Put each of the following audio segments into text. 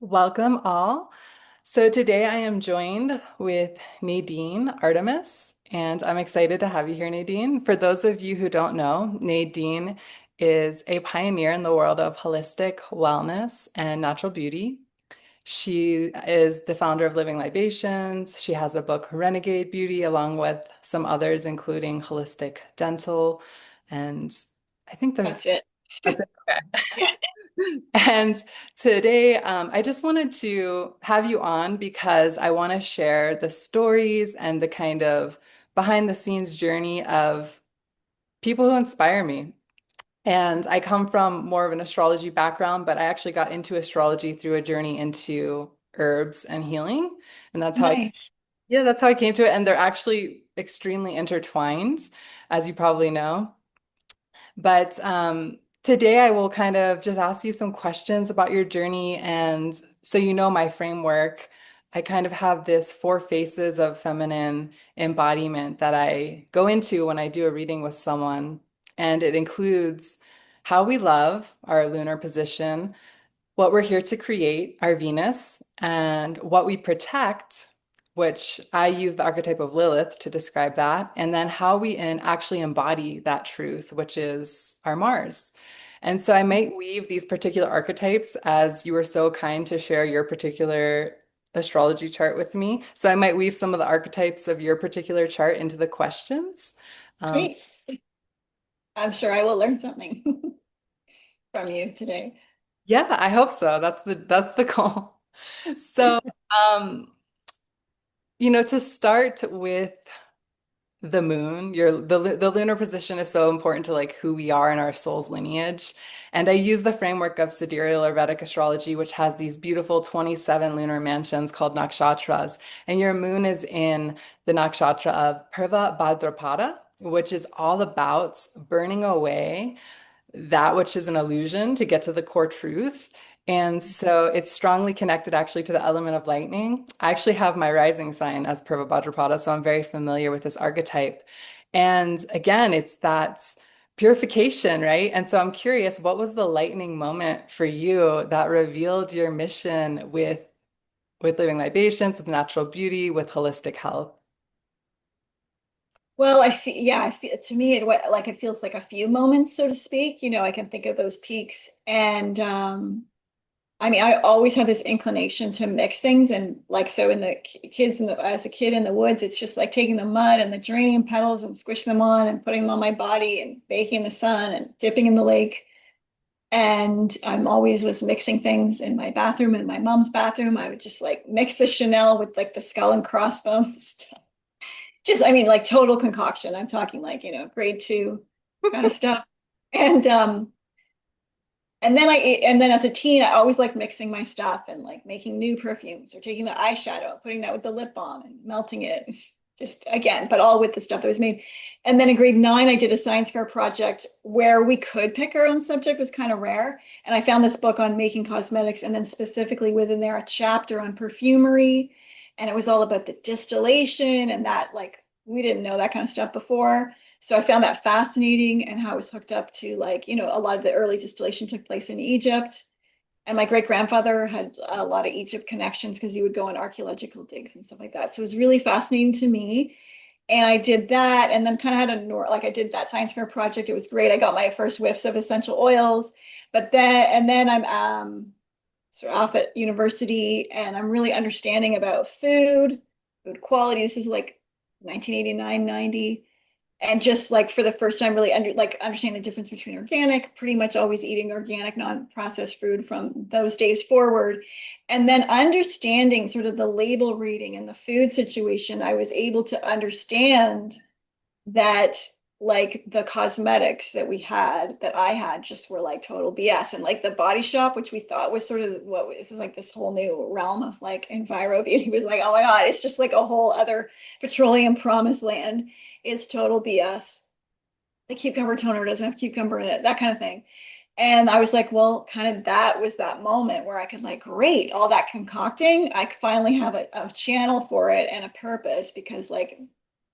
Welcome all. So today I am joined with Nadine Artemis, and I'm excited to have you here, Nadine. For those of you who don't know, Nadine is a pioneer in the world of holistic wellness and natural beauty. She is the founder of Living Libations. She has a book, Renegade Beauty, along with some others, including Holistic Dental. And I think That's it. that's it. Okay. And today, I just wanted to have you on because I want to share the stories and the kind of behind the scenes journey of people who inspire me. And I come from more of an astrology background, but I actually got into astrology through a journey into herbs and healing. And Nice. that's how I came to it. And they're actually extremely intertwined, as you probably know. But today I will kind of just ask you some questions about your journey. And so you know my framework, I kind of have this four phases of feminine embodiment that I go into when I do a reading with someone. And it includes how we love, our lunar position, what we're here to create, our Venus, and what we protect, which I use the archetype of Lilith to describe that, and then how we actually embody that truth, which is our Mars. And so I might weave these particular archetypes as you were so kind to share your particular astrology chart with me. So I might weave some of the archetypes of your particular chart into the questions. Um, Sweet. I'm sure I will learn something from you today. yeah, I hope so. That's the goal. So, um, to start with the moon, the lunar position is so important to like who we are in our soul's lineage. And I use the framework of sidereal or Vedic astrology, which has these beautiful 27 lunar mansions called nakshatras. And your moon is in the nakshatra of Purva Bhadrapada, which is all about burning away that which is an illusion to get to the core truth. And so it's strongly connected actually to the element of lightning. I actually have my rising sign as Purva Bhadrapada, so I'm very familiar with this archetype. And again, it's that purification, right? And so I'm curious, what was the lightning moment for you that revealed your mission with living libations, with natural beauty, with holistic health? Well, I feel to me like it feels like a few moments, so to speak. I can think of those peaks, and I mean, I always had this inclination to mix things, and like so in the kids in the as a kid in the woods, it's just like taking the mud and the geranium petals and squishing them on and putting them on my body and baking in the sun and dipping in the lake. And I'm always was mixing things in my bathroom, in my mom's bathroom. I would just like mix the Chanel with like the skull and crossbones. Just, I mean, like total concoction. I'm talking like, grade two kind of stuff. And and then as a teen, I always like mixing my stuff and like making new perfumes or taking the eyeshadow, putting that with the lip balm and melting it. Just again, but all with the stuff that was made. And then in grade nine, I did a science fair project where we could pick our own subject, it was kind of rare. And I found this book on making cosmetics, and then specifically within there, a chapter on perfumery. And it was all about the distillation and that, like, we didn't know that kind of stuff before. So I found that fascinating, and how it was hooked up to, like, a lot of the early distillation took place in Egypt. And my great grandfather had a lot of Egypt connections because he would go on archaeological digs and stuff like that. So it was really fascinating to me. And I did that, and then kind of had like I did that science fair project. It was great. I got my first whiffs of essential oils, but then I'm sort of off at university, and I'm really understanding about food quality. This is like 1989, 90, and just like for the first time really understand the difference between organic, pretty much always eating organic non-processed food from those days forward, and then understanding sort of the label reading and the food situation. I was able to understand that, like, the cosmetics that I had just were like total BS. And like the Body Shop, which we thought was sort of what this was, like this whole new realm of like enviro beauty, was like, oh my God, it's just like a whole other petroleum promised land. It's total BS. The cucumber toner doesn't have cucumber in it, that kind of thing. And I was like, well, kind of that was that moment where I could, like, great, all that concocting, I finally have a channel for it and a purpose, because like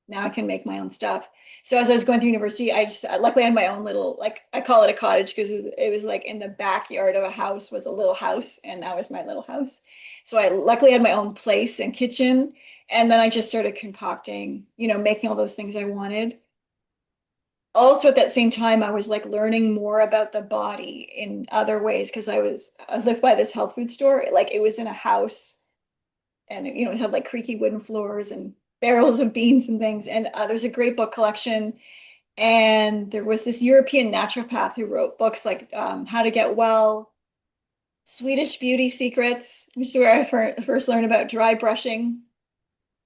now I can make my own stuff. So as I was going through university, I just luckily I had my own little, like I call it a cottage because it was like in the backyard of a house was a little house, and that was my little house. So I luckily had my own place and kitchen, and then I just started concocting, making all those things I wanted. Also at that same time, I was like learning more about the body in other ways because I lived by this health food store. Like it was in a house, and it had like creaky wooden floors and barrels of beans and things. And there's a great book collection. And there was this European naturopath who wrote books like How to Get Well, Swedish Beauty Secrets, which is where I first learned about dry brushing.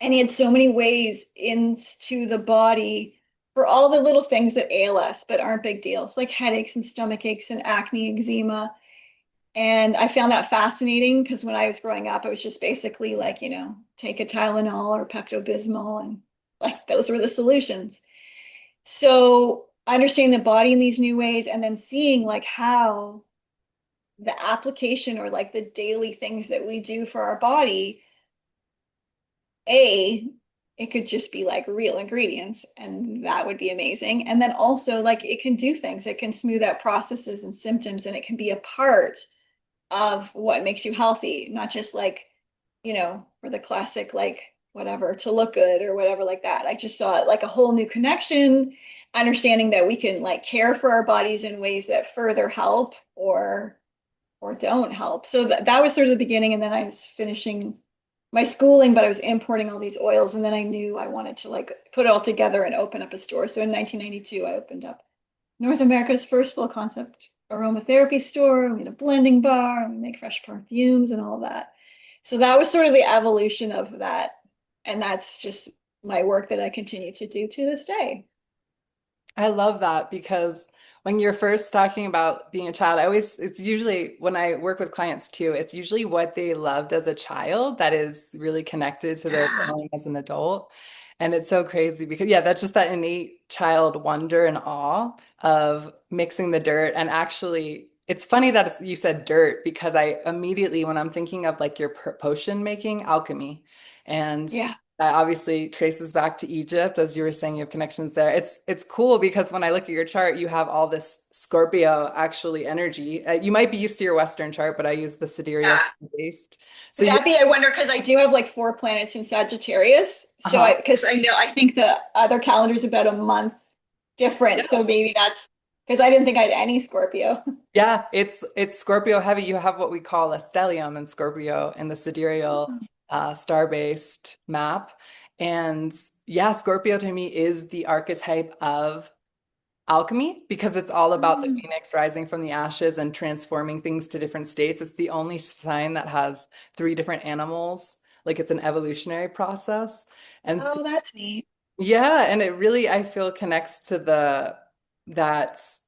And he had so many ways into the body for all the little things that ail us but aren't big deals, like headaches and stomach aches and acne, eczema. And I found that fascinating because when I was growing up, it was just basically like, take a Tylenol or Pepto-Bismol, and like those were the solutions. So understanding the body in these new ways, and then seeing like how the application or like the daily things that we do for our body, A, it could just be like real ingredients, and that would be amazing. And then also like it can do things, it can smooth out processes and symptoms, and it can be a part of what makes you healthy, not just like, for the classic, like whatever, to look good or whatever like that. I just saw it like a whole new connection, understanding that we can like care for our bodies in ways that further help or don't help. So that was sort of the beginning. And then I was finishing my schooling, but I was importing all these oils. And then I knew I wanted to like put it all together and open up a store. So in 1992, I opened up North America's first full concept aromatherapy store. We had a blending bar, and we make fresh perfumes and all that. So that was sort of the evolution of that. And that's just my work that I continue to do to this day. I love that because when you're first talking about being a child, it's usually when I work with clients too, it's usually what they loved as a child that is really connected to their Yeah. feeling as an adult. And it's so crazy because, yeah, that's just that innate child wonder and awe of mixing the dirt. And actually, it's funny that you said dirt because I immediately, when I'm thinking of like your potion making, alchemy. And Yeah. that obviously traces back to Egypt, as you were saying, you have connections there. It's cool because when I look at your chart, you have all this Scorpio actually energy. You might be used to your Western chart, but I use the sidereal Yeah. based. So Could you're that be, I wonder, because I do have like 4 planets in Sagittarius. So uh-huh. because I know, I think the other calendar is about a month different. So maybe that's because I didn't think I had any Scorpio. Yeah, it's Scorpio heavy. You have what we call a stellium in Scorpio in the sidereal star-based map. And yeah, Scorpio to me is the archetype of alchemy because it's all about the Mm. phoenix rising from the ashes and transforming things to different states. It's the only sign that has three different animals. Like it's an evolutionary process. And so, Oh, that's neat. yeah, and it really, I feel, connects to that's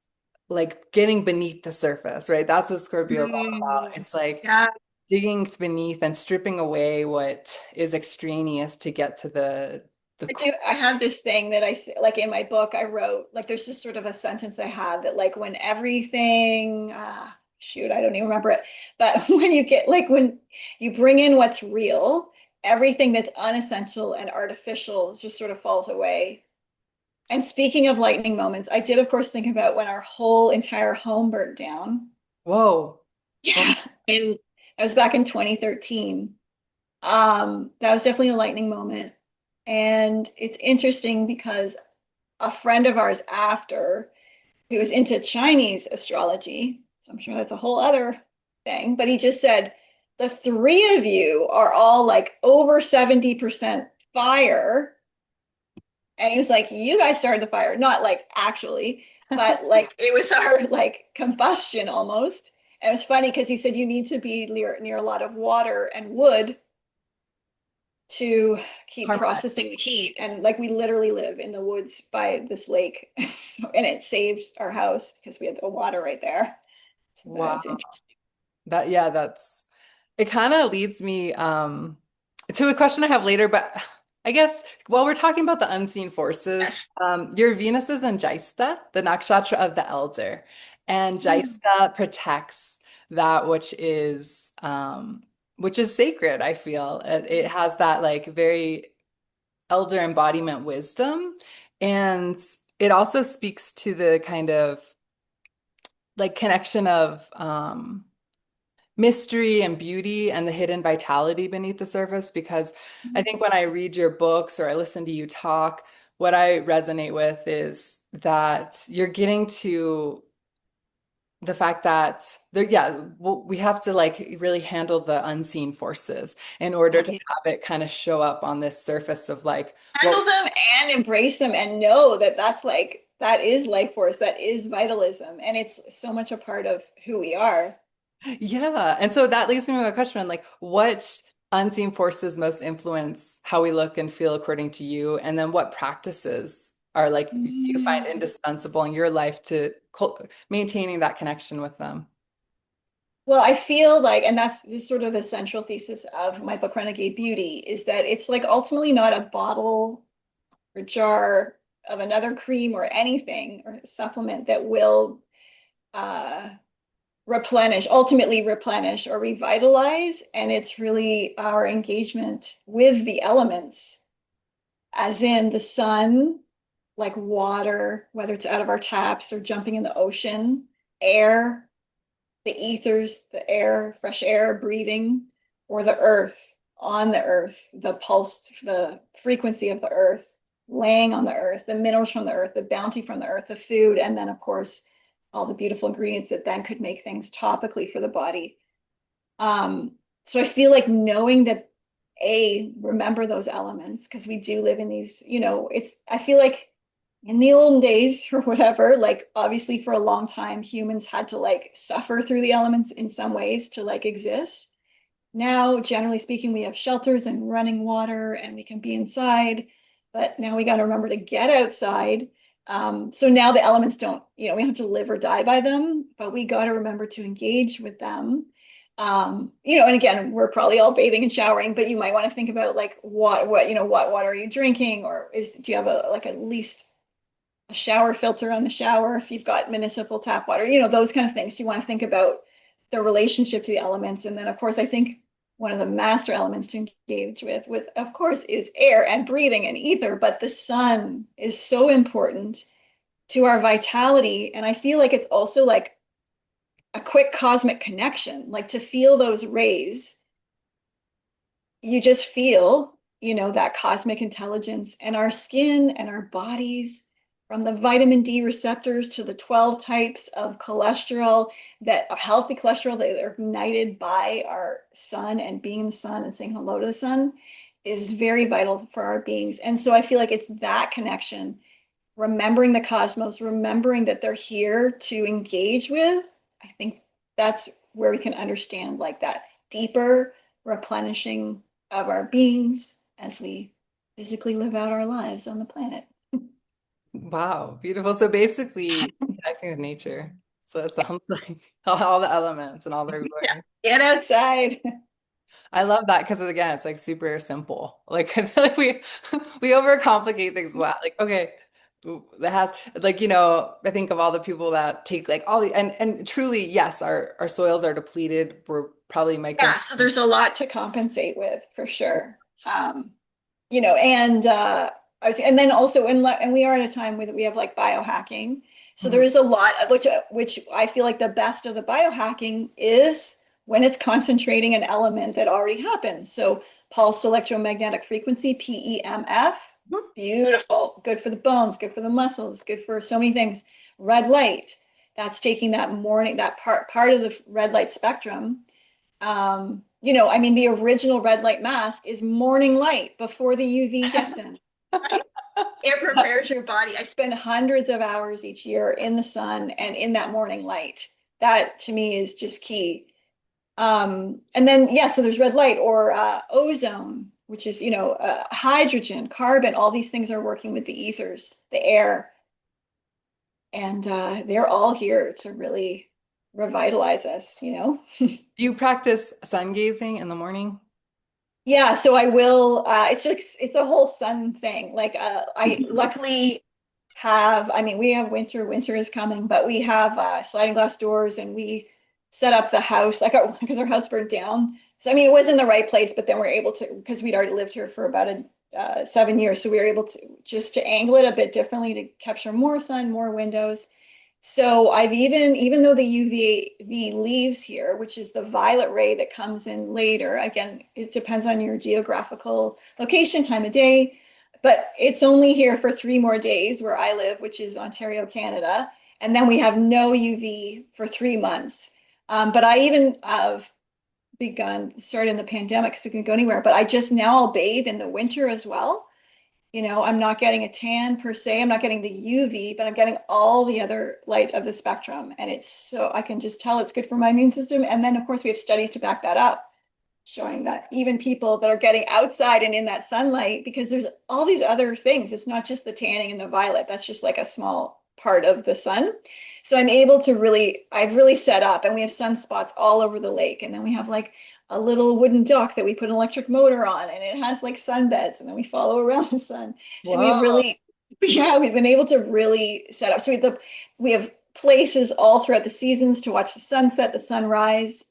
like getting beneath the surface, right? That's what Scorpio is all about. Mm. It's like Yeah. digging beneath and stripping away what is extraneous to get to the I do. I have this thing that I say, like in my book, I wrote, like, there's just sort of a sentence I have that, like, when everything, shoot, I don't even remember it, but when you bring in what's real, everything that's unessential and artificial just sort of falls away. And speaking of lightning moments, I did, of course, think about when our whole entire home burnt down. whoa. Oh, Yeah. And I was back in 2013. That was definitely a lightning moment. And it's interesting because a friend of ours after, who's into Chinese astrology, so I'm sure that's a whole other thing, but he just said, the three of you are all like over 70% fire. And he was like, you guys started the fire, not like actually, but like it was our like combustion almost. And it was funny because he said you need to be near a lot of water and wood to keep karma. processing the heat. And like we literally live in the woods by this lake. So, and it saved our house because we had the water right there. So that Wow. was interesting. That yeah, that's it kind of leads me to a question I have later, but I guess while we're talking about the unseen forces, Yes. your Venus is in Jyestha, the nakshatra of the elder. And Mm. Jyestha protects that which is sacred, I feel. It has that like very elder embodiment wisdom. And it also speaks to the kind of like connection of mystery and beauty and the hidden vitality beneath the surface. Because I think when I read your books or I listen to you talk, what I resonate with is that you're getting to the fact that there, yeah, well, we have to like really handle the unseen forces in order to Yeah. have it kind of show up on this surface of like what. Handle them and embrace them and know that that's like, that is life force, that is vitalism. And it's so much a part of who we are. Yeah. And so that leads me to a question, like what unseen forces most influence how we look and feel according to you? And then what practices are like you find Mm. indispensable in your life to maintaining that connection with them? Well, I feel like, and that's this sort of the central thesis of my book, Renegade Beauty, is that it's like ultimately not a bottle or jar of another cream or anything or supplement that will uh, ultimately replenish or revitalize. And it's really our engagement with the elements, as in the sun, like water, whether it's out of our taps or jumping in the ocean, air, the ethers, the air, fresh air, breathing, or the earth, on the earth, the pulse, the frequency of the earth, laying on the earth, the minerals from the earth, the bounty from the earth, the food, and then, of course, all the beautiful ingredients that then could make things topically for the body. So I feel like knowing that, remember those elements, because we do live in these, I feel like in the olden days or whatever, like obviously for a long time, humans had to like suffer through the elements in some ways to like exist. Now, generally speaking, we have shelters and running water and we can be inside, but now we got to remember to get outside. So now the elements don't, we don't have to live or die by them, but we got to remember to engage with them. And again, we're probably all bathing and showering, but you might want to think about like what water are you drinking, or do you have at least a shower filter on the shower if you've got municipal tap water, those kind of things. You want to think about the relationship to the elements. And then, of course, I think one of the master elements to engage with, of course, is air and breathing and ether. But the sun is so important to our vitality. And I feel like it's also like a quick cosmic connection, like to feel those rays, you just feel, that cosmic intelligence, and our skin and our bodies, from the vitamin D receptors to the 12 types of cholesterol that are healthy cholesterol that are ignited by our sun and being in the sun and saying hello to the sun, is very vital for our beings. And so I feel like it's that connection, remembering the cosmos, remembering that they're here to engage with. I think that's where we can understand like that deeper replenishing of our beings as we physically live out our lives on the planet. Wow, beautiful. So basically connecting with nature. So it sounds like all the elements and all their Yeah. glory. Get outside. I love that because again, it's like super simple. Like I feel like we overcomplicate things a lot. Like, okay, that has like, I think of all the people that take like all the and truly, yes, our soils are depleted. We're probably micro. Yeah, so there's a lot to compensate with for sure. And and then also and we are at a time where we have like biohacking. So there Mhm. is a lot which I feel like the best of the biohacking is when it's concentrating an element that already happens. So pulsed electromagnetic frequency, PEMF, beautiful, good for the bones, good for the muscles, good for so many things. Red light, that's taking that part of the red light spectrum. I mean, the original red light mask is morning light before the UV gets in, right? It prepares your body. I spend hundreds of hours each year in the sun and in that morning light. That to me is just key. And then, yeah, so there's red light or ozone, which is, hydrogen, carbon, all these things are working with the ethers, the air, and they're all here to really revitalize us. Do you practice sun gazing in the morning? Yeah, so I will. It's a whole sun thing. Like, I luckily I mean, we have winter. Winter is coming, but we have sliding glass doors, and we set up the house. I got because our house burned down. So I mean, it was in the right place, but then we're able to because we'd already lived here for about 7 years. So we were able to just to angle it a bit differently to capture more sun, more windows. So I've even though the UVA leaves here, which is the violet ray that comes in later, again, it depends on your geographical location, time of day, but it's only here for 3 more days where I live, which is Ontario, Canada. And then we have no UV for 3 months. But I even have started in the pandemic because we couldn't go anywhere, but I just now I'll bathe in the winter as well. I'm not getting a tan per se. I'm not getting the UV, but I'm getting all the other light of the spectrum. And it's so I can just tell it's good for my immune system. And then, of course, we have studies to back that up, showing that even people that are getting outside and in that sunlight, because there's all these other things. It's not just the tanning and the violet. That's just like a small part of the sun. So I've really set up, and we have sunspots all over the lake. And then we have like a little wooden dock that we put an electric motor on, and it has like sunbeds, and then we follow around the sun. So Whoa. yeah, we've been able to really set up. So we have places all throughout the seasons to watch the sunset, the sunrise,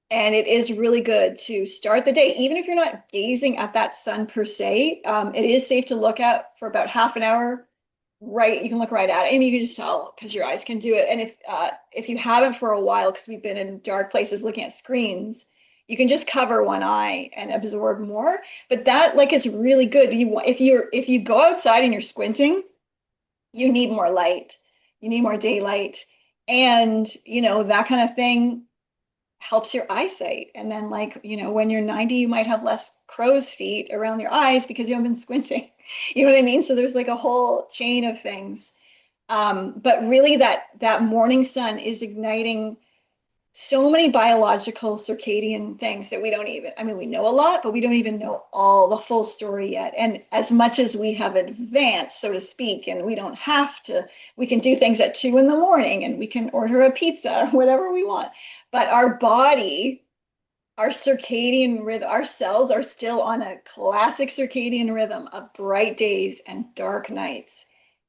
and it is really good to start the day, even if you're not gazing at that sun per se. It is safe to look at for about half an hour. Right, you can look right at it, and you can just tell because your eyes can do it. And if you haven't for a while, because we've been in dark places looking at screens, you can just cover one eye and absorb more. But that like is really good. If you go outside and you're squinting, you need more light, you need more daylight, and that kind of thing helps your eyesight. And then like, when you're 90, you might have less crow's feet around your eyes because you haven't been squinting. You know what I mean? So there's like a whole chain of things. But really that morning sun is igniting so many biological circadian things that we know a lot, but we don't even know all the full story yet. And as much as we have advanced, so to speak, and we can do things at 2 in the morning and we can order a pizza or whatever we want. But our body, our circadian rhythm, our cells are still on a classic circadian rhythm of bright days and dark nights.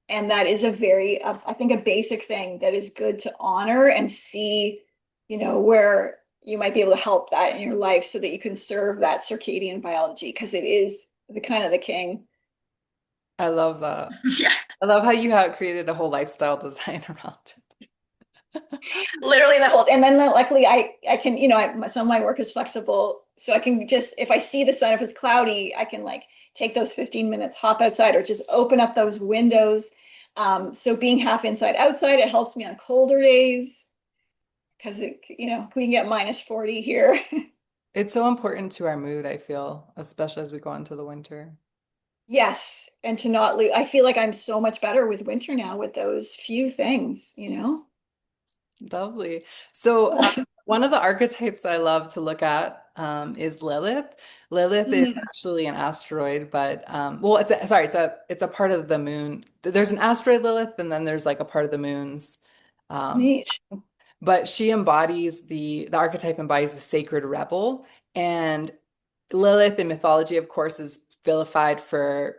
And that is I think, a basic thing that is good to honor and see, where you might be able to help that in your life so that you can serve that circadian biology because it is the kind of the king. I love that. Yeah. I love how you have created a whole lifestyle design around it. Literally the whole, and then luckily I can, some of my work is flexible. So I can just, if I see the sun, if it's cloudy, I can like take those 15 minutes, hop outside or just open up those windows. So being half inside, outside, it helps me on colder days because we can get -40 here. It's so important to our mood, I feel, especially as we go into the winter. Yes. And to not lose, I feel like I'm so much better with winter now with those few things. Lovely. So, one of the archetypes I love to look at is Lilith. Lilith is Mhm. actually an asteroid, but well, it's a part of the moon. There's an asteroid Lilith, and then there's like a part of the moons. Um, Neat. but she embodies the archetype embodies the sacred rebel, and Lilith in mythology, of course, is vilified for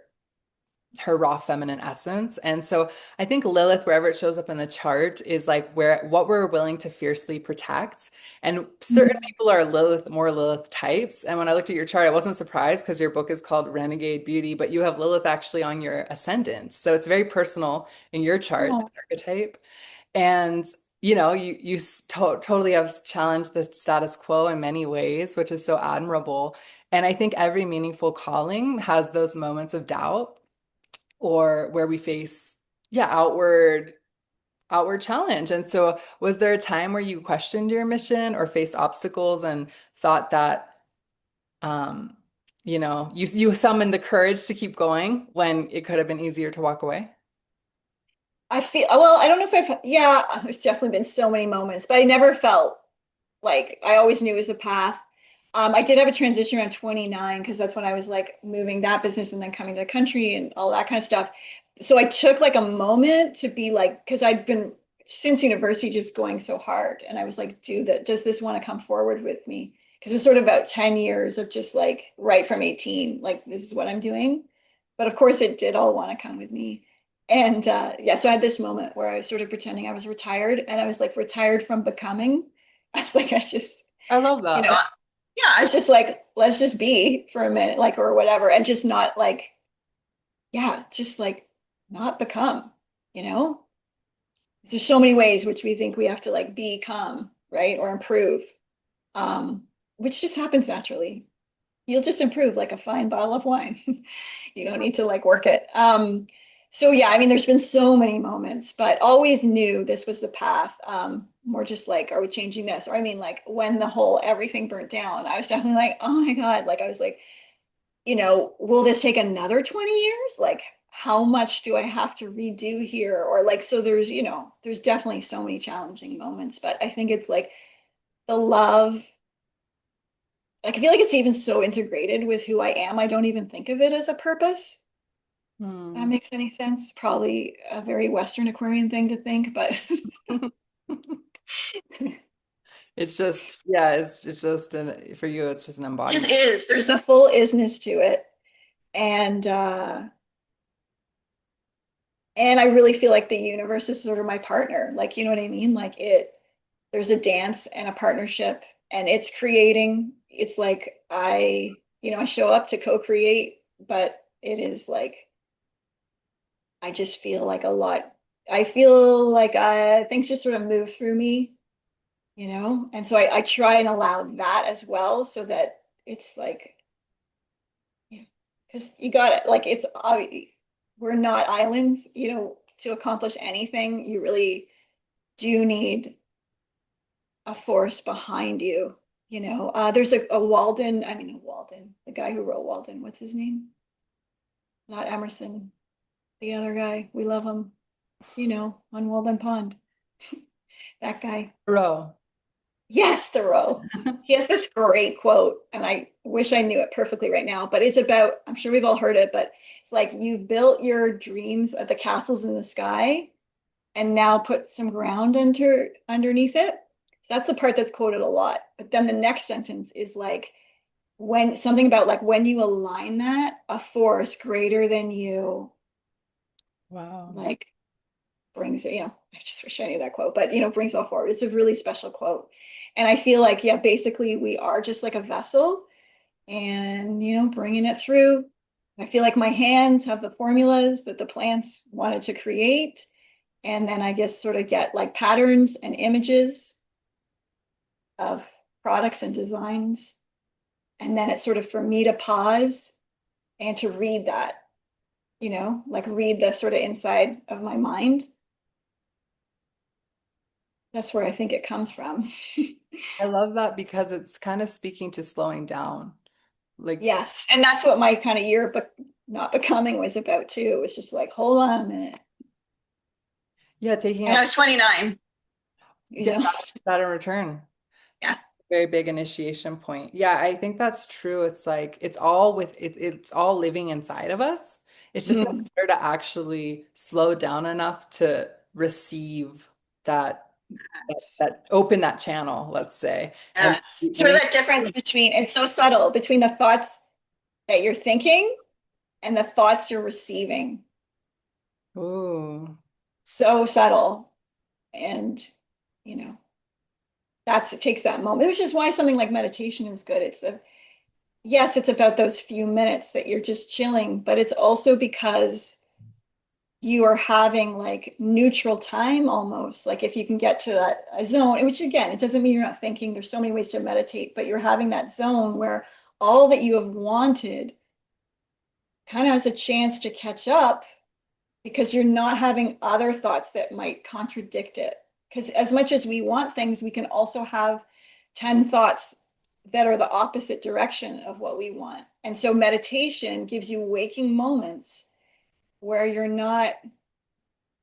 her raw feminine essence. And so I think Lilith, wherever it shows up in the chart, is like what we're willing to fiercely protect. And certain Mhm. people are more Lilith types. And when I looked at your chart, I wasn't surprised because your book is called Renegade Beauty, but you have Lilith actually on your ascendant. So it's very personal in your chart, Oh, this archetype. And you totally have challenged the status quo in many ways, which is so admirable. And I think every meaningful calling has those moments of doubt or where we face, yeah, outward challenge. And so was there a time where you questioned your mission or faced obstacles and thought that um you summoned the courage to keep going when it could have been easier to walk away? I feel, well, I don't know if yeah, there's definitely been so many moments, but I never felt like I always knew it was a path. I did have a transition around 29 because that's when I was like moving that business and then coming to the country and all that kind of stuff. So I took like a moment to be like, because I'd been since university just going so hard. And I was like, does this want to come forward with me? Because it was sort of about 10 years of just like right from 18, like this is what I'm doing. But of course it did all want to come with me. And yeah, so I had this moment where I was sort of pretending I was retired and I was like retired from becoming. I was like, I just, I love you know, that. yeah, I was just like, let's just be for a minute, like, or whatever, and just not like, yeah, just like not become, you know? There's so many ways which we think we have to like become, right? Or improve, um, which just happens naturally. You'll just improve like a fine bottle of wine. You don't need to like work it. So yeah, I mean, there's been so many moments, but always knew this was the path. More just like, are we changing this? Or I mean, like when the whole everything burnt down, I was definitely like, oh my God, like I was like, will this take another 20 years? Like, how much do I have to redo here? Or like, so there's definitely so many challenging moments, but I think it's like the love. Like, I feel like it's even so integrated with who I am. I don't even think of it as a purpose. That Hmm. makes any sense. Probably a very Western Aquarian thing to think, but It's just, yeah, it's just for you, it's just an just embodiment. is. There's a full isness to it. And and I really feel like the universe is sort of my partner. Like, you know what I mean? Like there's a dance and a partnership and it's creating. It's like I show up to co-create, but it is like I just feel like a lot. I feel like things just sort of move through me. And so I try and allow that as well so that it's like, yeah, because you got it. Like we're not islands, to accomplish anything. You really do need a force behind you. There's a Walden, I mean, Walden, the guy who wrote Walden, what's his name? Not Emerson, the other guy. We love him, on Walden Pond. That guy. Bro. Yes, Thoreau. He has this great quote, and I wish I knew it perfectly right now, but it's about, I'm sure we've all heard it, but it's like you've built your dreams of the castles in the sky and now put some ground underneath it. So that's the part that's quoted a lot. But then the next sentence is like when something about like when you align that, a force greater than you Wow. like brings it, I just wish I knew that quote, but brings all forward. It's a really special quote. And I feel like, yeah, basically we are just like a vessel and, bringing it through. I feel like my hands have the formulas that the plants wanted to create. And then I just sort of get like patterns and images of products and designs. And then it's sort of for me to pause and to read that, like read the sort of inside of my mind. That's where I think it comes from. I love that because it's kind of speaking to slowing down. Like, Yes. And that's what my kind of year, but not becoming was about too. It was just like, hold on a minute. yeah, taking And I up, was 29, you get know? that in return. Yeah. Very big initiation point. Yeah, I think that's true. It's like it's all it's all living inside of us. It's just a Mm. matter to actually slow down enough to receive that Yes. that open that channel, let's say. And Yes. I Sort of think, that difference between, it's so subtle between the thoughts that you're thinking and the thoughts you're receiving. ooh, So subtle. And, you know, it takes that moment, which is why something like meditation is good. Yes, it's about those few minutes that you're just chilling, but it's also because you are having like neutral time almost. Like if you can get to that a zone, which again, it doesn't mean you're not thinking. There's so many ways to meditate, but you're having that zone where all that you have wanted kind of has a chance to catch up because you're not having other thoughts that might contradict it. Because as much as we want things, we can also have 10 thoughts that are the opposite direction of what we want. And so meditation gives you waking moments where you're not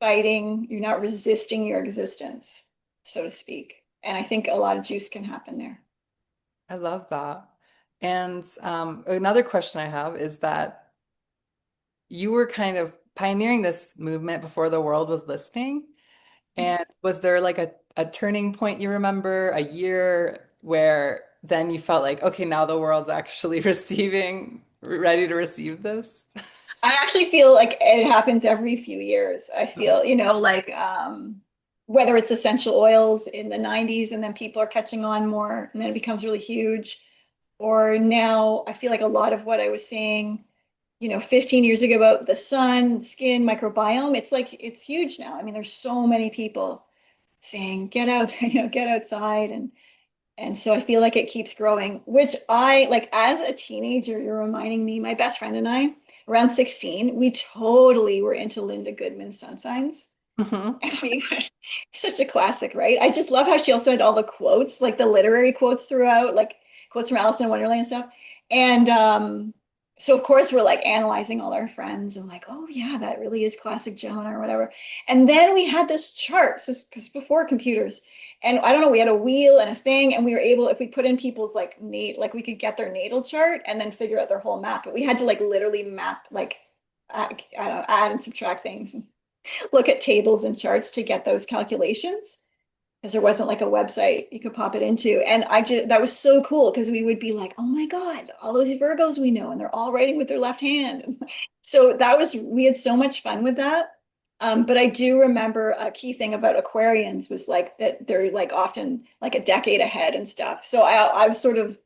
fighting, you're not resisting your existence, so to speak. And I think a lot of juice can happen there. I love that. And another question I have is that you were kind of pioneering this movement before the world was listening. And was there like a turning point you remember, a year where then you felt like, okay, now the world's actually ready to receive this? I actually feel like it happens every few years. I feel, like whether it's essential oils in the 90s and then people are catching on more and then it becomes really huge. or now I feel like a lot of what I was saying, 15 years ago about the sun, skin, microbiome, it's like it's huge now. I mean, there's so many people saying get out, get outside, and so I feel like it keeps growing, which I like as a teenager, you're reminding me, my best friend and I, around 16, we totally were into Linda Goodman's sun signs. Hmm. I mean, such a classic, right? I just love how she also had all the quotes, like the literary quotes throughout, like quotes from Alice in Wonderland and stuff. And so, of course, we're like analyzing all our friends and like, oh, yeah, that really is classic Jonah or whatever. And then we had this chart, because before computers, and I don't know, we had a wheel and a thing, and we were able, if we put in people's like like we could get their natal chart and then figure out their whole map. But we had to like literally map, like, I don't know, add and subtract things, look at tables and charts to get those calculations because there wasn't like a website you could pop it into. And I just, that was so cool because we would be like, oh my God, all those Virgos we know, and they're all writing with their left hand. So that was, we had so much fun with that. But I do remember a key thing about Aquarians was like that they're like often like a decade ahead and stuff. So I sort of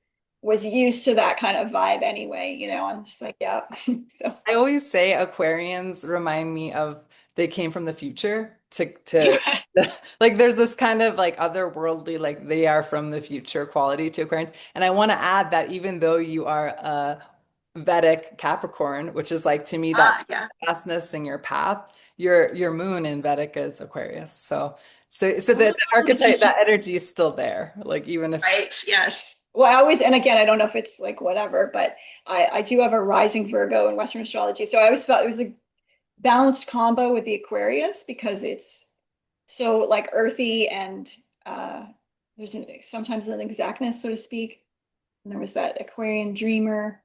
was used to that kind of vibe anyway, I'm just like, yeah. So I always say Aquarians remind me of they came from the future to yeah. like there's this kind of like otherworldly, like they are from the future quality to Aquarians. And I want to add that even though you are a Vedic Capricorn, which is like to me that Yeah. fastness in your path, your moon in Vedic is Aquarius. So Oh, the archetype, interesting. that energy is still there. Like even if Right. Yes. Well, I always, and again, I don't know if it's like whatever, but I do have a rising Virgo in Western astrology. So I always felt it was a balanced combo with the Aquarius because it's so like earthy and there's sometimes an exactness, so to speak. And there was that Aquarian dreamer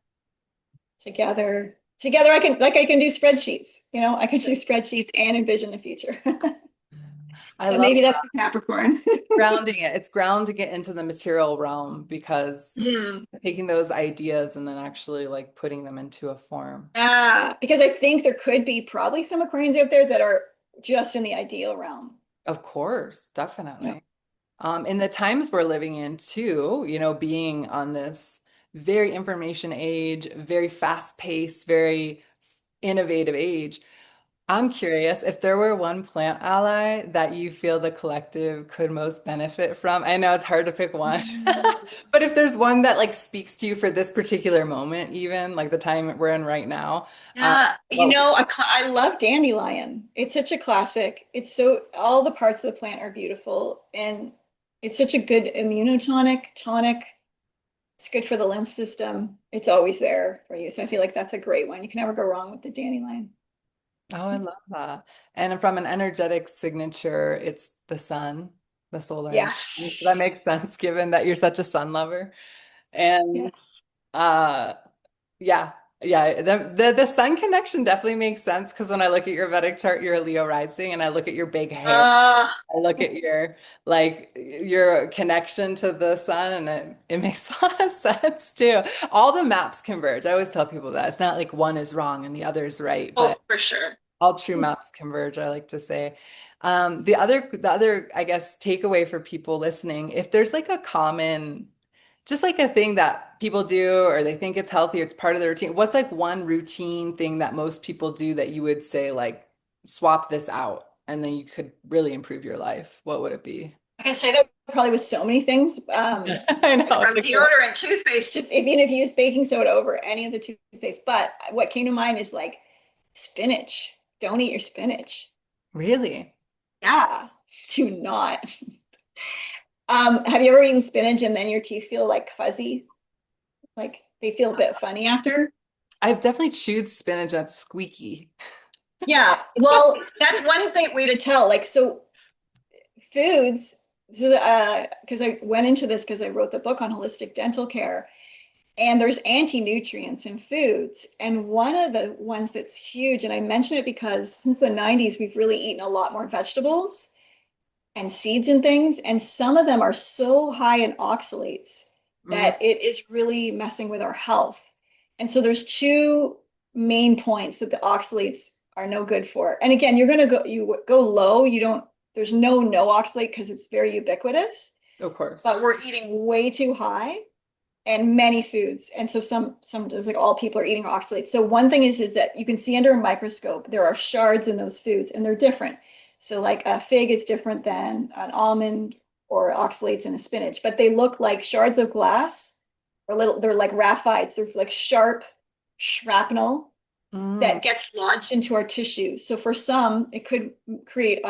together. Together, I can do spreadsheets. I can do spreadsheets and envision the future. I So love maybe that's the Capricorn. grounding it. It's grounding it into the material realm because Mm. taking those ideas and then actually like putting them into a form. Because I think there could be probably some Aquarians out there that are just in the ideal realm. Of course, Yeah. definitely. In the times we're living in too, being on this very information age, very fast-paced, very innovative age, I'm curious if there were one plant ally that you feel the collective could most benefit from. I know it's hard to pick one, but if there's one that like speaks to you for this particular moment, even like the time we're in right now, Yeah, well, I love dandelion. It's such a classic. It's so, all the parts of the plant are beautiful, and it's such a good immunotonic, tonic. It's good for the lymph system. It's always there for you. So I feel like that's a great one. You can never go wrong with the dandelion. oh, I love that. And from an energetic signature, it's the sun, the solar energy. So that Yes. makes sense given that you're such a sun lover. And Yes. uh yeah, yeah, the sun connection definitely makes sense because when I look at your Vedic chart, you're a Leo rising, and I look at your big hair. Uh, I look at your connection to the sun, and it makes a lot of sense too. All the maps converge. I always tell people that it's not like one is wrong and the other is right, but oh, for sure. all true maps converge, I like to say. I guess, takeaway for people listening, if there's like a common, just like a thing that people do, or they think it's healthy, or it's part of their routine, what's like one routine thing that most people do that you would say, like, swap this out, and then you could really improve your life? What would it be? Like I say that probably with so many things. I know. From deodorant and toothpaste, just even if you use baking soda over any of the toothpaste. But what came to mind is like spinach. Don't eat your spinach. Really? Yeah, do not. Have you ever eaten spinach and then your teeth feel like fuzzy? Like they feel a bit funny after? I've definitely chewed spinach that's squeaky. Yeah, well, that's one thing way to tell. Like, so foods, so, because I went into this because I wrote the book on holistic dental care, and there's anti-nutrients in foods. And one of the ones that's huge, and I mention it because since the 90s, we've really eaten a lot more vegetables and seeds and things. And some of them are so high in oxalates Mm, that it is really messing with our health. And so there's two main points that the oxalates are no good for. And again, you go low, you don't, there's no oxalate because it's very ubiquitous, of course. but we're eating way too high. and many foods. And so some it's like all people are eating oxalates. So one thing is that you can see under a microscope there are shards in those foods and they're different. So like a fig is different than an almond or oxalates in a spinach, but they look like shards of glass or little they're like raphides. They're like sharp shrapnel Mm, that gets lodged into our tissue. So for some, it could create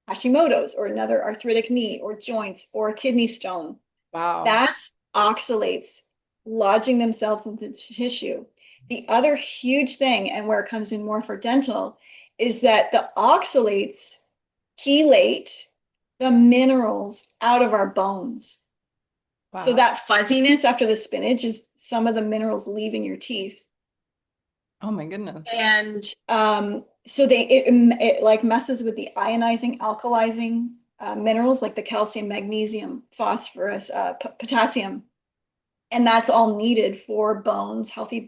Hashimoto's or another arthritic knee or joints or a kidney stone. wow. That's oxalates lodging themselves into the tissue. The other huge thing, and where it comes in more for dental, is that the oxalates chelate the minerals out of our bones. So Wow. that fuzziness after the spinach is some of the minerals leaving your teeth. Oh my goodness. And so it like messes with the ionizing, alkalizing minerals like the calcium, magnesium, phosphorus, potassium. And that's all needed for bones, healthy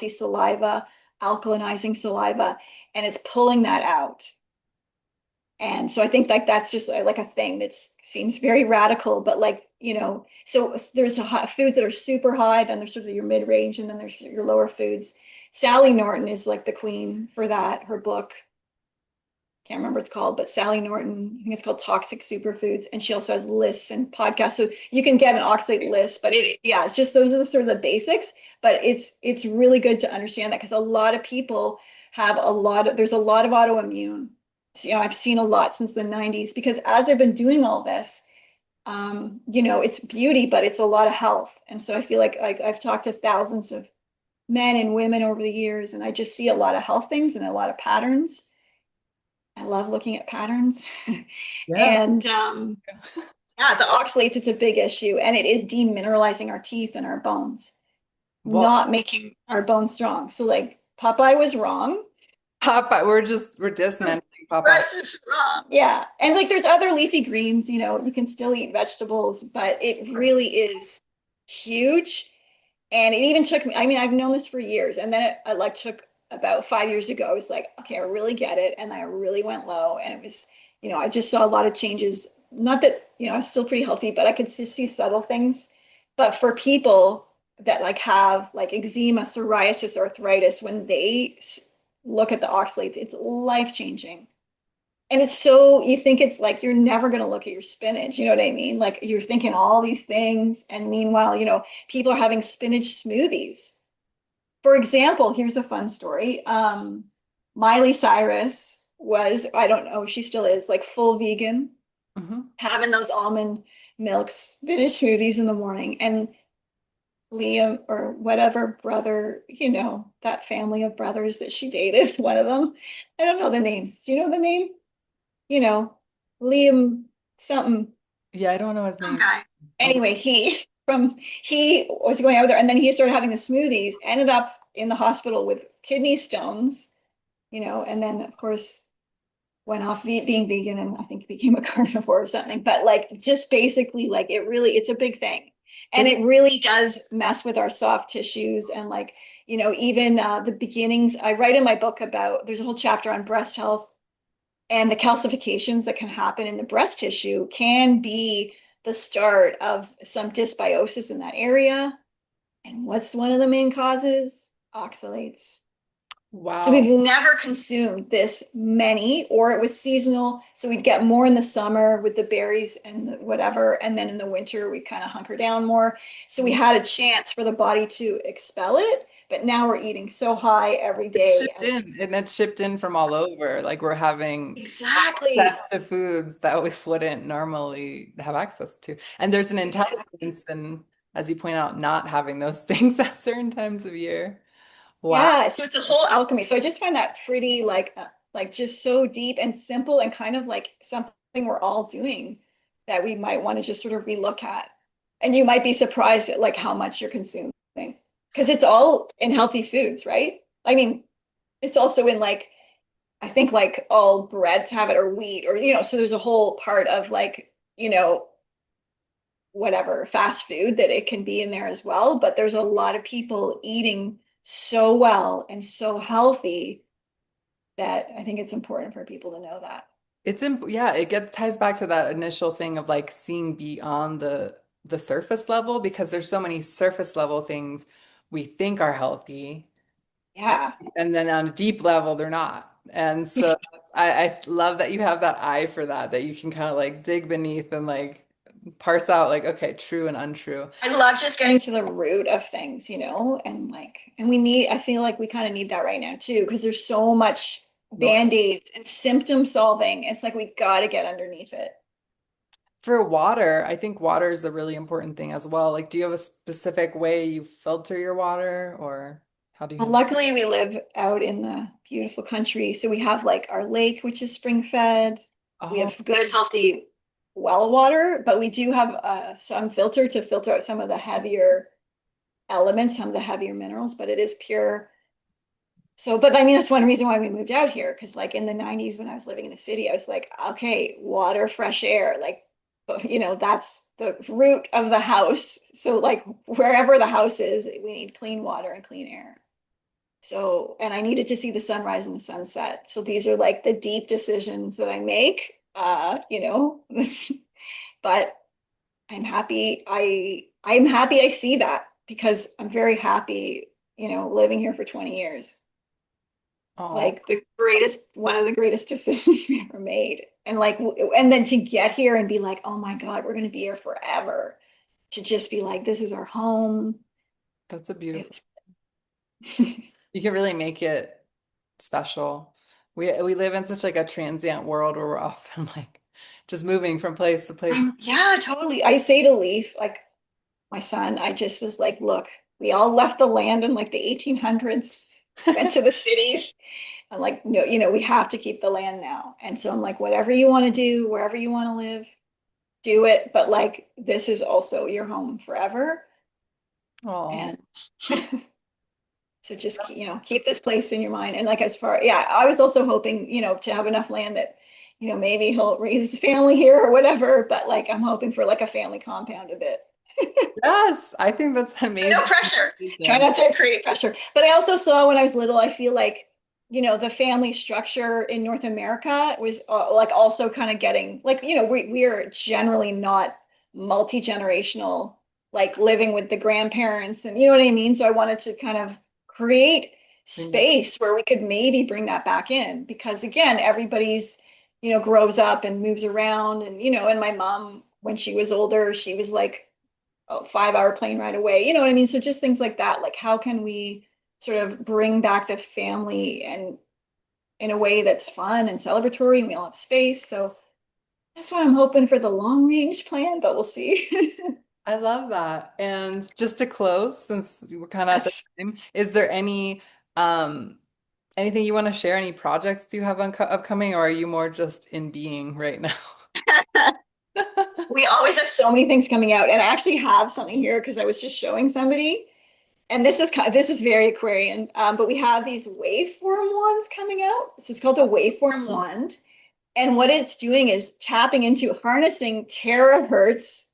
saliva, alkalinizing saliva, and it's pulling that out. And so I think like that's just like a thing that seems very radical, but like, so there's foods that are super high, then there's sort of your mid range, and then there's your lower foods. Sally Norton is like the queen for that. Her book, can't remember what it's called, but Sally Norton, I think it's called Toxic Superfoods. And she also has lists and podcasts. So you can get an oxalate list, but yeah, it's just those are the sort of the basics. But it's really good to understand that because a lot of people have there's a lot of autoimmune. So, I've seen a lot since the 90s because as I've been doing all this, it's beauty, but it's a lot of health. And so I feel like I've talked to thousands of men and women over the years, and I just see a lot of health things and a lot of patterns. I love looking at patterns. Yeah. And yeah, the oxalates, it's a big issue, and it is demineralizing our teeth and our bones, Well, not making our bones strong. So, like, Popeye was wrong. Popeye, we're dismantling Popeye. Russ is wrong. Yeah. And like, there's other leafy greens, you can still eat vegetables, but it really is huge. And it even took me, I mean, I've known this for years. And then it like took about 5 years ago. I was like, okay, I really get it. And I really went low. And it was, I just saw a lot of changes. Not that, I was still pretty healthy, but I could just see subtle things. But for people that like have like eczema, psoriasis, arthritis, when they look at the oxalates, it's life changing. And it's so, you think it's like you're never going to look at your spinach. You know what I mean? Like you're thinking all these things. And meanwhile, people are having spinach smoothies. For example, here's a fun story. Miley Cyrus was, I don't know, she still is like full vegan, Hmm. having those almond milk spinach smoothies in the morning. And Liam or whatever brother, that family of brothers that she dated, one of them, I don't know the names. Do you know the name? you know, Liam something, Yeah, I don't know his some name. guy. Okay. Anyway, he was going out there and then he started having the smoothies, ended up in the hospital with kidney stones, and then of course went off being vegan and I think became a carnivore or something. But like just basically like it's a big thing. And It is. it really does mess with our soft tissues and like, even the beginnings. I write in my book about there's a whole chapter on breast health and the calcifications that can happen in the breast tissue can be the start of some dysbiosis in that area. And what's one of the main causes? Oxalates. So Wow. we've never consumed this many, or it was seasonal. So we'd get more in the summer with the berries and whatever. And then in the winter, we kind of hunker down more. So we had a chance for the body to expel it. But now we're eating so high every It's day. shipped in and it's shipped in from all over. Like we're having Exactly. access to foods that we wouldn't normally have access to. And there's an Exactly. intelligence in, as you point out, not having those things at certain times of year. Wow. Yeah, so it's a whole alchemy. So I just find that pretty like just so deep and simple and kind of like something we're all doing that we might want to just sort of relook at. And you might be surprised at like how much you're consuming because it's all in healthy foods, right? I mean, it's also in like I think like all breads have it or wheat or so there's a whole part of like, whatever fast food that it can be in there as well. But there's a lot of people eating so well and so healthy that I think it's important for people to know that. Yeah, it ties back to that initial thing of like seeing beyond the the surface level because there's so many surface level things we think are healthy. And, Yeah. and then on a deep level, they're not. And so I love that you have that eye for that, that you can kind of like dig beneath and like parse out like, okay, true and untrue. I love just getting to the root of things, and I feel like we kind of need that right now too, because there's so much No. band-aids and symptom solving. It's like we got to get underneath it. For water, I think water is a really important thing as well. Like, do you have a specific way you filter your water or how do you Well, handle? luckily, we live out in the beautiful country, so we have like our lake, which is spring fed. We Oh, have good, healthy well water, but we do have some filter to filter out some of the heavier elements, some of the heavier minerals, but it is pure. So, but I mean, that's one reason why we moved out here, because like in the 90s when I was living in the city, I was like, okay, water, fresh air, like, that's the root of the house. So, like, wherever the house is, we need clean water and clean air. So, and I needed to see the sunrise and the sunset. So these are like the deep decisions that I make, but I'm happy. I'm happy I see that because I'm very happy, living here for 20 years. It's oh, like one of the greatest decisions we ever made. And like, and then to get here and be like, oh my God, we're going to be here forever. To just be like, this is our home. that's a beautiful. It's, You can really make it special. We live in such like a transient world where we're often like just moving from place to place. yeah, totally. I say to Leaf, like my son, I just was like, look, we all left the land in like the 1800s, went to the cities. I'm like, no, we have to keep the land now. And so I'm like, whatever you want to do, wherever you want to live, do it. But like, this is also your home forever. Oh, And so just, keep this place in your mind. And like, yeah, I was also hoping, to have enough land that, maybe he'll raise his family here or whatever. But like, I'm hoping for like a family compound a bit. yes, I think that's No amazing. pressure. Try Amazing. not to create pressure. But I also saw when I was little, I feel like, the family structure in North America was like also kind of getting like, we are generally not multi-generational, like living with the grandparents and you know what I mean? So I wanted to kind of create Bring that. space where we could maybe bring that back in because again, everybody's, grows up and moves around and my mom, when she was older, she was like, a 5 hour plane ride away. You know what I mean? So just things like that. Like how can we sort of bring back the family and in a way that's fun and celebratory and we all have space. So that's what I'm hoping for the long range plan, but we'll see. I love that. And just to close, since we're kind of at the Yes. time, is there um anything you want to share? Any projects do you have on upcoming, or are you more just in being right now? We always have so many things coming out. And I actually have something here because I was just showing somebody. And this is very Aquarian, but we have these waveform wands coming out. So it's called the waveform wand. And what it's doing is tapping into harnessing terahertz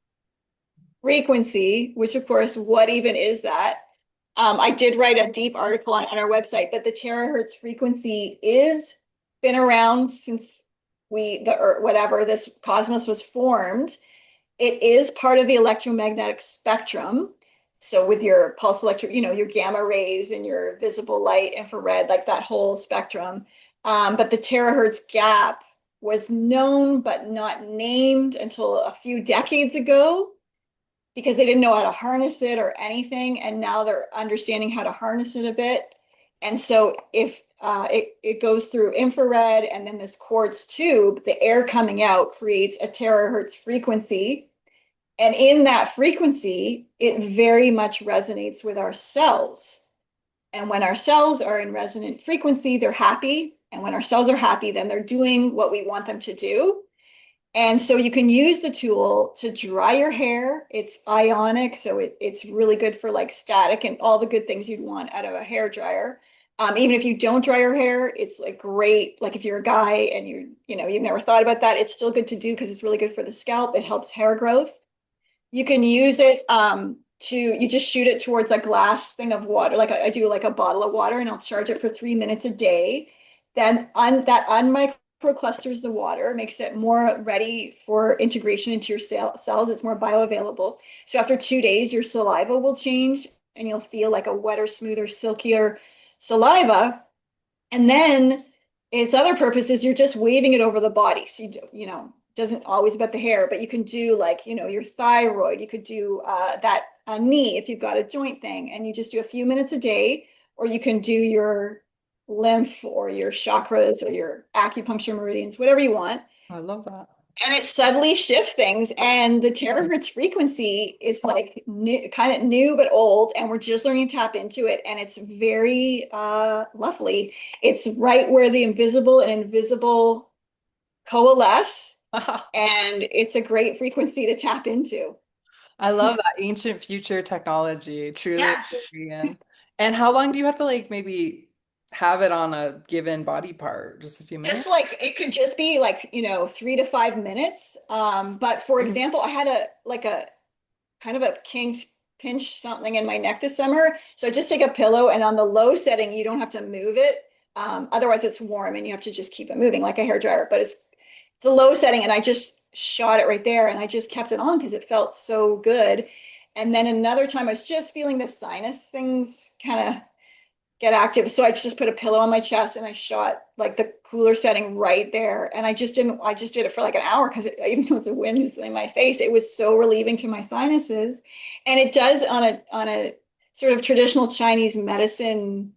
frequency, which of course, what even is that? I did write a deep article on our website, but the terahertz frequency is been around since whatever this cosmos was formed. It is part of the electromagnetic spectrum. So with your pulse electric, your gamma rays and your visible light, infrared, like that whole spectrum. But the terahertz gap was known but not named until a few decades ago because they didn't know how to harness it or anything. And now they're understanding how to harness it a bit. And so if it goes through infrared and then this quartz tube, the air coming out creates a terahertz frequency. And in that frequency, it very much resonates with our cells. And when our cells are in resonant frequency, they're happy. And when our cells are happy, then they're doing what we want them to do. And so you can use the tool to dry your hair. It's ionic, so it's really good for like static and all the good things you'd want out of a hair dryer. Even if you don't dry your hair, it's like great. Like if you're a guy and you've never thought about that, it's still good to do because it's really good for the scalp. It helps hair growth. You can use it you just shoot it towards a glass thing of water. Like I do like a bottle of water and I'll charge it for 3 minutes a day. Then that unmicrowave microclusters the water, makes it more ready for integration into your cells. It's more bioavailable. So after 2 days, your saliva will change and you'll feel like a wetter, smoother, silkier saliva. And then its other purpose is you're just waving it over the body. So doesn't always about the hair, but you can do like, your thyroid. You could do that knee if you've got a joint thing, and you just do a few minutes a day, or you can do your lymph or your chakras or your acupuncture meridians, whatever you want. I love that. And it subtly shifts things. And the terahertz frequency is like new, kind of new but old, and we're just learning to tap into it. And it's very lovely. It's right where the invisible and invisible coalesce, and it's a great frequency to tap into. I love that ancient future technology. Truly Yes. Korean. And how long do you have to like maybe have it on a given body part? Just a few Just minutes? like it could just be like, 3 to 5 minutes. But for Mhm. example, I had a kind of a kinked pinch something in my neck this summer. So I just take a pillow, and on the low setting, you don't have to move it. Otherwise it's warm and you have to just keep it moving like a hair dryer. But it's a low setting, and I just shot it right there, and I just kept it on because it felt so good. And then another time I was just feeling the sinus things kind of get active. So I just put a pillow on my chest and I shot like the cooler setting right there. And I just did it for like an hour because even though the wind was in my face, it was so relieving to my sinuses. And it does on a sort of traditional Chinese medicine,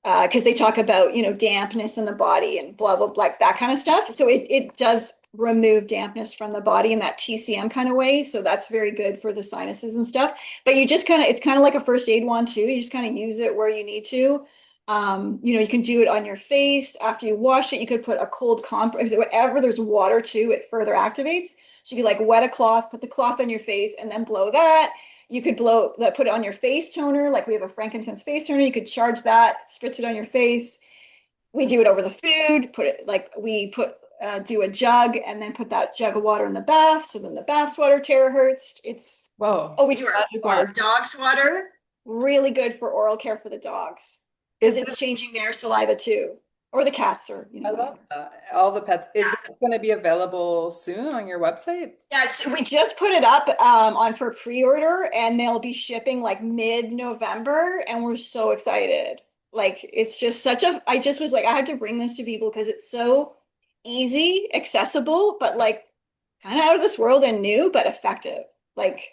because they talk about, dampness in the body and blah, blah, blah, like that kind of stuff. So it does remove dampness from the body in that TCM kind of way. So that's very good for the sinuses and stuff. But it's kind of like a first aid wand too. You just kind of use it where you need to. You can do it on your face after you wash it. You could put a cold compress, whatever. There's water too. It further activates. So you could like wet a cloth, put the cloth on your face, and then blow that. You could put it on your face toner. Like we have a frankincense face toner. You could charge that, spritz it on your face. We do it over the food. Put it like we do a jug and then put that jug of water in the bath. So then the bath's water terahertz. Whoa. Oh, we do Magic our wand. dog's water. Really good for oral care for the dogs because Is it's this, changing their saliva too, or the cats, or I love whatever. that. All the pets. Is this going to be available soon on your website? Yeah, we just put it up on for pre-order, and they'll be shipping like mid-November, and we're so excited. Like it's just I just was like, I had to bring this to people because it's so easy, accessible, but like kind of out of this world and new, but effective. Like it's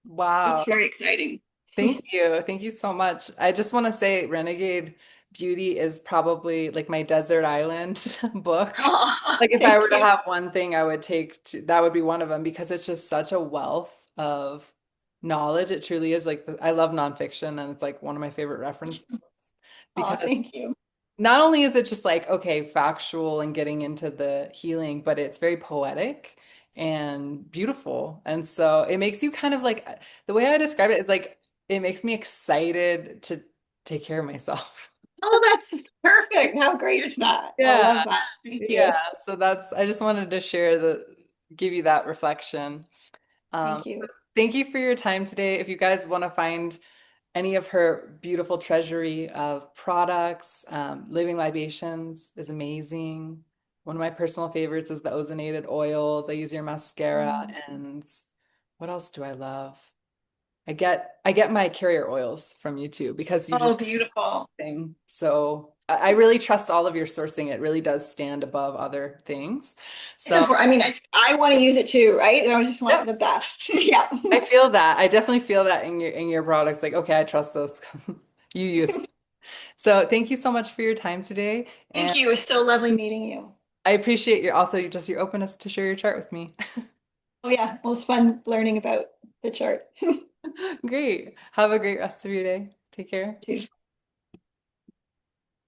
Wow. very exciting. Thank you. Thank you so much. I just want to say Renegade Beauty is probably like my desert island book. Oh, Like if I were thank to you. have one thing I would take to, that would be one of them because it's just such a wealth of knowledge. It truly is like I love nonfiction and it's like one of my favorite reference books Oh, because thank you. not only is it just like, okay, factual and getting into the healing, but it's very poetic and beautiful. And so it makes you kind of like the way I describe it is like it makes me excited to take care of myself. Oh, that's perfect. How great is that? I Yeah. love that. Thank Yeah. you. So that's, I just wanted to give you that reflection. Um, Thank you. Thank you for your time today. If you guys want to find any of her beautiful treasury of products. Living Libations is amazing. One of my personal favorites is the ozonated oils. I use your mascara Mm. and what else do I love? I get my carrier oils from you too because you just Oh, beautiful. thing. So I really trust all of your sourcing. It really does stand above other things. It's So important. I mean, I want to use it too, right? I just want yeah, the best. Yeah. I feel that. I definitely feel that in your products. Like, okay, I trust this. You use So thank you so much for your time today. Thank And you. It was so lovely meeting you. I appreciate just your openness to share your chart with me. Oh, yeah. It was fun learning about the chart Great. Have a great rest of your day. Take care. too.